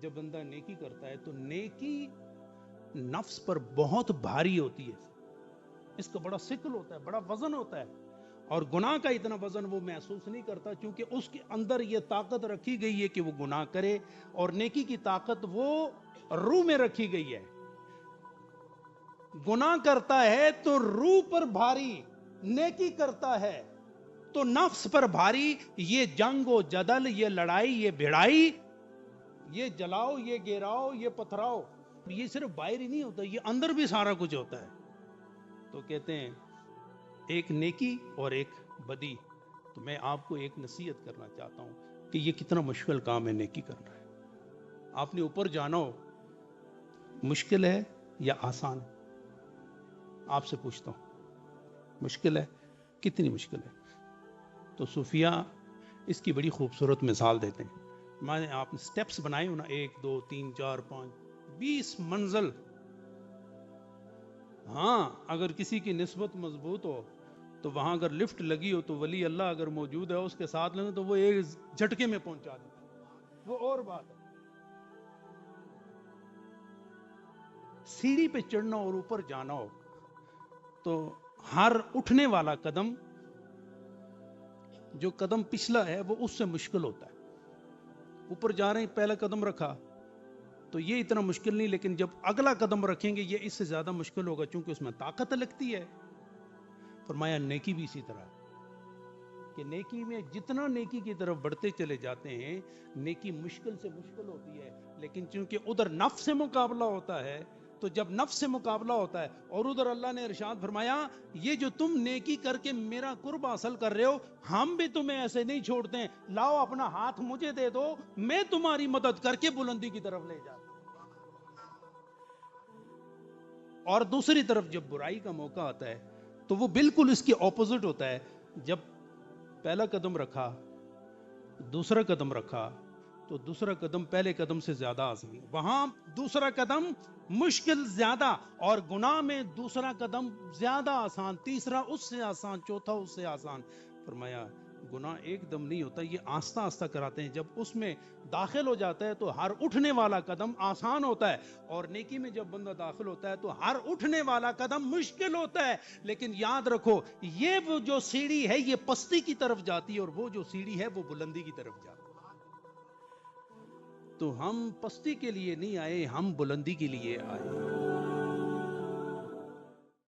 جب بندہ نیکی کرتا ہے تو نیکی نفس پر بہت بھاری ہوتی ہے، اس کا بڑا ثقل ہوتا ہے، بڑا وزن ہوتا ہے، اور گناہ کا اتنا وزن وہ محسوس نہیں کرتا، کیونکہ اس کے اندر یہ طاقت رکھی گئی ہے کہ وہ گناہ کرے، اور نیکی کی طاقت وہ روح میں رکھی گئی ہے۔ گناہ کرتا ہے تو روح پر بھاری، نیکی کرتا ہے تو نفس پر بھاری۔ یہ جنگ و جدل، یہ لڑائی، یہ بھڑائی، یہ جلاؤ، یہ گراؤ، یہ پتھراؤ، یہ صرف باہر ہی نہیں ہوتا، یہ اندر بھی سارا کچھ ہوتا ہے۔ تو کہتے ہیں ایک نیکی اور ایک بدی۔ تو میں آپ کو ایک نصیحت کرنا چاہتا ہوں کہ یہ کتنا مشکل کام ہے نیکی کرنا ہے۔ آپ نے اوپر جانا ہو، مشکل ہے یا آسان ہے؟ آپ سے پوچھتا ہوں، مشکل ہے؟ کتنی مشکل ہے؟ تو صوفیہ اس کی بڑی خوبصورت مثال دیتے ہیں۔ میں نے آپ نے سٹیپس بنائے ہو نا، 1 2 3 4 5 20 منزل۔ ہاں اگر کسی کی نسبت مضبوط ہو تو وہاں اگر لفٹ لگی ہو تو ولی اللہ اگر موجود ہے اس کے ساتھ لینا تو وہ ایک جھٹکے میں پہنچا دیتا ہے، وہ اور بات ہے۔ سیڑھی پہ چڑھنا اور اوپر جانا ہو تو ہر اٹھنے والا قدم، جو قدم پچھلا ہے وہ اس سے مشکل ہوتا ہے۔ اوپر جا رہے ہیں، پہلا قدم رکھا تو یہ اتنا مشکل نہیں، لیکن جب اگلا قدم رکھیں گے یہ اس سے زیادہ مشکل ہوگا، چونکہ اس میں طاقت لگتی ہے۔ فرمایا نیکی بھی اسی طرح کہ نیکی میں جتنا نیکی کی طرف بڑھتے چلے جاتے ہیں نیکی مشکل سے مشکل ہوتی ہے، لیکن چونکہ ادھر نفس سے مقابلہ ہوتا ہے، تو جب نفس سے مقابلہ ہوتا ہے اور ادھر اللہ نے ارشاد فرمایا یہ جو تم نیکی کر کے میرا قرب حاصل کر رہے ہو، ہم بھی تمہیں ایسے نہیں چھوڑتے ہیں، لاؤ اپنا ہاتھ مجھے دے دو، میں تمہاری مدد کر کے بلندی کی طرف لے جاتا ہوں۔ اور دوسری طرف جب برائی کا موقع آتا ہے تو وہ بالکل اس کے اپوزٹ ہوتا ہے۔ جب پہلا قدم رکھا، دوسرا قدم رکھا تو دوسرا قدم پہلے قدم سے زیادہ آسان، وہاں دوسرا قدم مشکل زیادہ، اور گناہ میں دوسرا قدم زیادہ آسان، تیسرا اس سے آسان، چوتھا اس سے آسان۔ فرمایا گناہ ایک دم نہیں ہوتا، یہ آہستہ آہستہ کراتے ہیں۔ جب اس میں داخل ہو جاتا ہے تو ہر اٹھنے والا قدم آسان ہوتا ہے، اور نیکی میں جب بندہ داخل ہوتا ہے تو ہر اٹھنے والا قدم مشکل ہوتا ہے۔ لیکن یاد رکھو یہ وہ جو سیڑھی ہے یہ پستی کی طرف جاتی ہے، اور وہ جو سیڑھی ہے وہ بلندی کی طرف جاتی ہے۔ تو ہم پستی کے لیے نہیں آئے، ہم بلندی کے لیے آئے۔